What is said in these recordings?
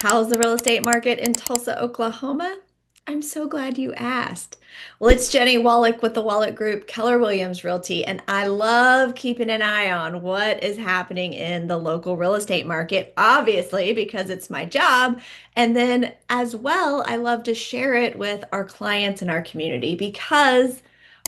How's the real estate market in Tulsa, Oklahoma? I'm so glad you asked. Well, it's Jennie Wolek with the Wolek Group, Keller Williams Realty, and I love keeping an eye on what is happening in the local real estate market, obviously, because it's my job. And then as well, I love to share it with our clients and our community because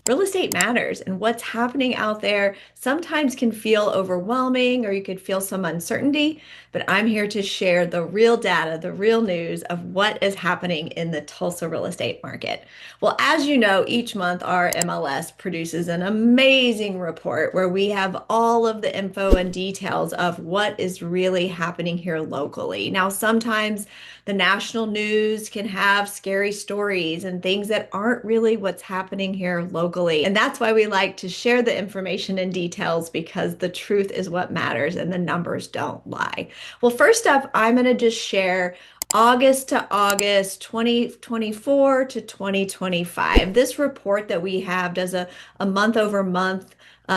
real estate matters and what's happening out there sometimes can feel overwhelming or you could feel some uncertainty, but I'm here to share the real data, the real news of what is happening in the Tulsa real estate market. Well, as you know, each month our MLS produces an amazing report where we have all of the info and details of what is really happening here locally. Now, sometimes the national news can have scary stories and things that aren't really what's happening here locally. And that's why we like to share the information and details because the truth is what matters and the numbers don't lie. Well, first up, I'm going to just share August to August 2024 to 2025. This report that we have does a month over month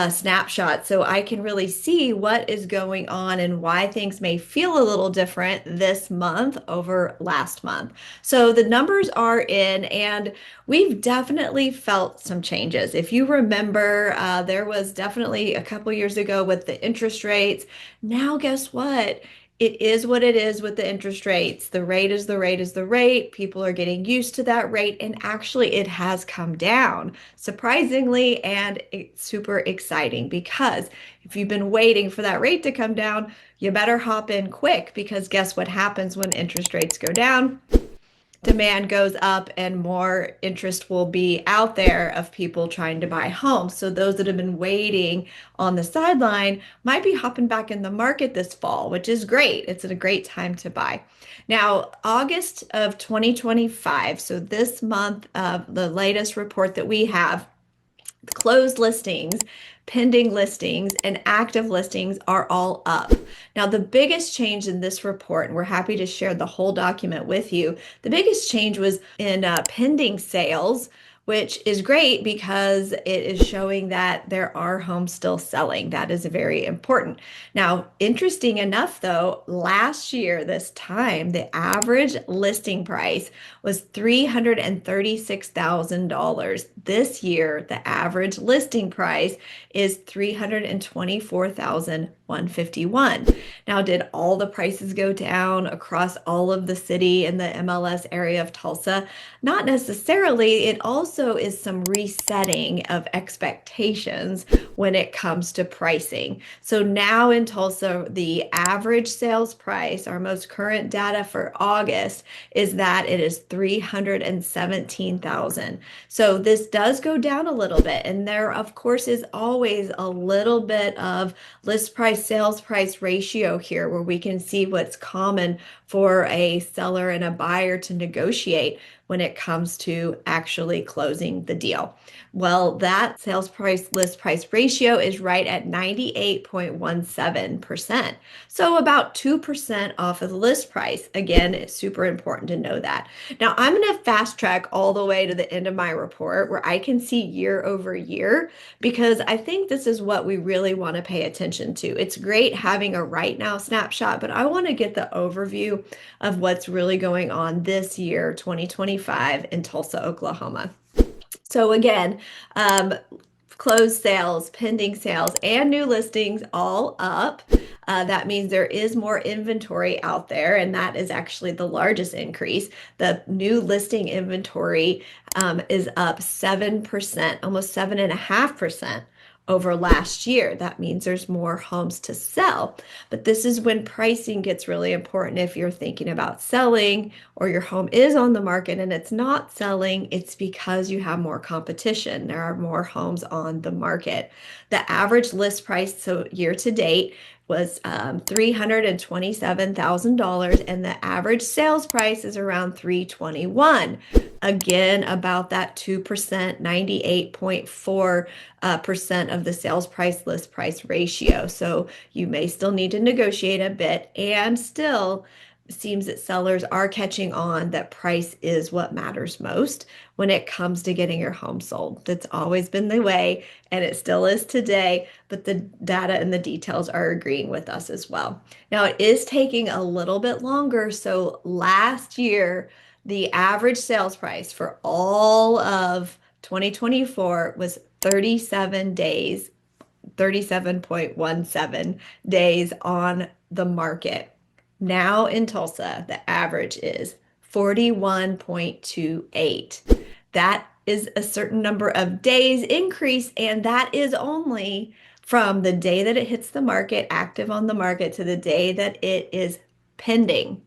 snapshot so I can really see what is going on and why things may feel a little different this month over last month. So the numbers are in, and we've definitely felt some changes. If you remember, there was definitely a couple years ago with the interest rates. Now, guess what? It is what it is with the interest rates. The rate is the rate is the rate. People are getting used to that rate, and actually, it has come down surprisingly, and it's super exciting because if you've been waiting for that rate to come down, you better hop in quick because guess what happens when interest rates go down? Demand goes up and more interest will be out there of people trying to buy homes. So those that have been waiting on the sideline might be hopping back in the market this fall, which is great. It's a great time to buy. Now, August of 2025, so this month, the latest report that we have, closed listings, pending listings, and active listings are all up. Now, the biggest change in this report, and we're happy to share the whole document with you, the biggest change was in pending sales, which is great because it is showing that there are homes still selling. That is very important. Now, interesting enough, though, last year, this time, the average listing price was $336,000. This year, the average listing price is $324,151. Now, did all the prices go down across all of the city and the MLS area of Tulsa? Not necessarily. It also is some resetting of expectations when it comes to pricing. So now in Tulsa, the average sales price, our most current data for August, is that it is 317,000. So this does go down a little bit. And there, of course, is always a little bit of list price sales price ratio here where we can see what's common for a seller and a buyer to negotiate when it comes to actually closing the deal. Well, that sales price list price ratio is right at 98.17%. So about 2% off of the list price. Again, it's super important to know that. Now, I'm going to fast track all the way to the end of my report where I can see year over year because I think this is what we really want to pay attention to. It's great having a right now snapshot, but I want to get the overview of what's really going on this year, 2025, in Tulsa, Oklahoma. So again, closed sales, pending sales, and new listings all up. That means there is more inventory out there, and that is actually the largest increase. The new listing inventory is up 7%, almost 7.5% over last year. That means there's more homes to sell. But this is when pricing gets really important. If you're thinking about selling or your home is on the market and it's not selling, it's because you have more competition. There are more homes on the market. The average list price, so year to date, was $327,000, and the average sales price is around $321,000. Again, about that 2%, 98.4% of the sales price list price ratio. So you may still need to negotiate a bit and still it seems that sellers are catching on that price is what matters most when it comes to getting your home sold. That's always been the way, and it still is today, but the data and the details are agreeing with us as well. Now, it is taking a little bit longer. So last year, the average sales price for all of 2024 was 37 days, 37.17 days on the market. Now in Tulsa, the average is 41.28. That is a certain number of days increase, and that is only from the day that it hits the market, active on the market, to the day that it is pending,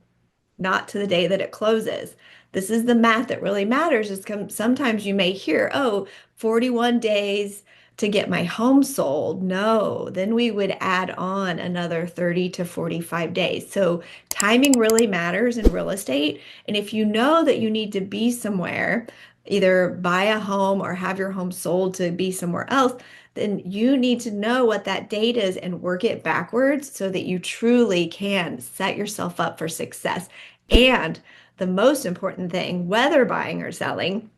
not to the day that it closes. This is the math that really matters. Is sometimes you may hear, oh, 41 days to get my home sold. No, then we would add on another 30 to 45 days. So timing really matters in real estate. And if you know that you need to be somewhere, either buy a home or have your home sold to be somewhere else, then you need to know what that date is and work it backwards so that you truly can set yourself up for success. And the most important thing, whether buying or selling,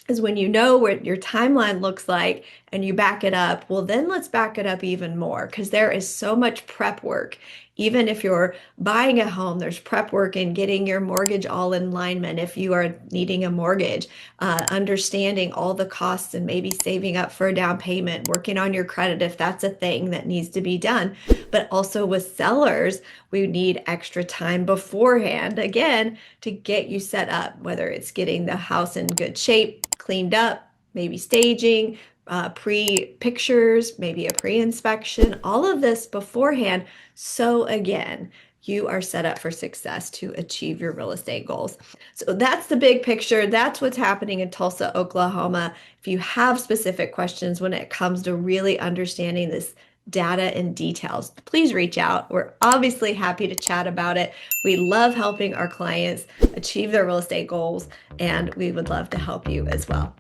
is when you know what your timeline looks like and you back it up, well, then let's back it up even more because there is so much prep work. Even if you're buying a home, there's prep work in getting your mortgage all in alignment. If you are needing a mortgage, understanding all the costs and maybe saving up for a down payment, working on your credit if that's a thing that needs to be done. But also with sellers, we need extra time beforehand, again, to get you set up, whether it's getting the house in good shape, cleaned up, maybe staging, pre-pictures, maybe a pre-inspection, all of this beforehand. So again, you are set up for success to achieve your real estate goals. So that's the big picture. That's what's happening in Tulsa, Oklahoma. If you have specific questions when it comes to really understanding this data and details, please reach out. We're obviously happy to chat about it. We love helping our clients achieve their real estate goals, and we would love to help you as well.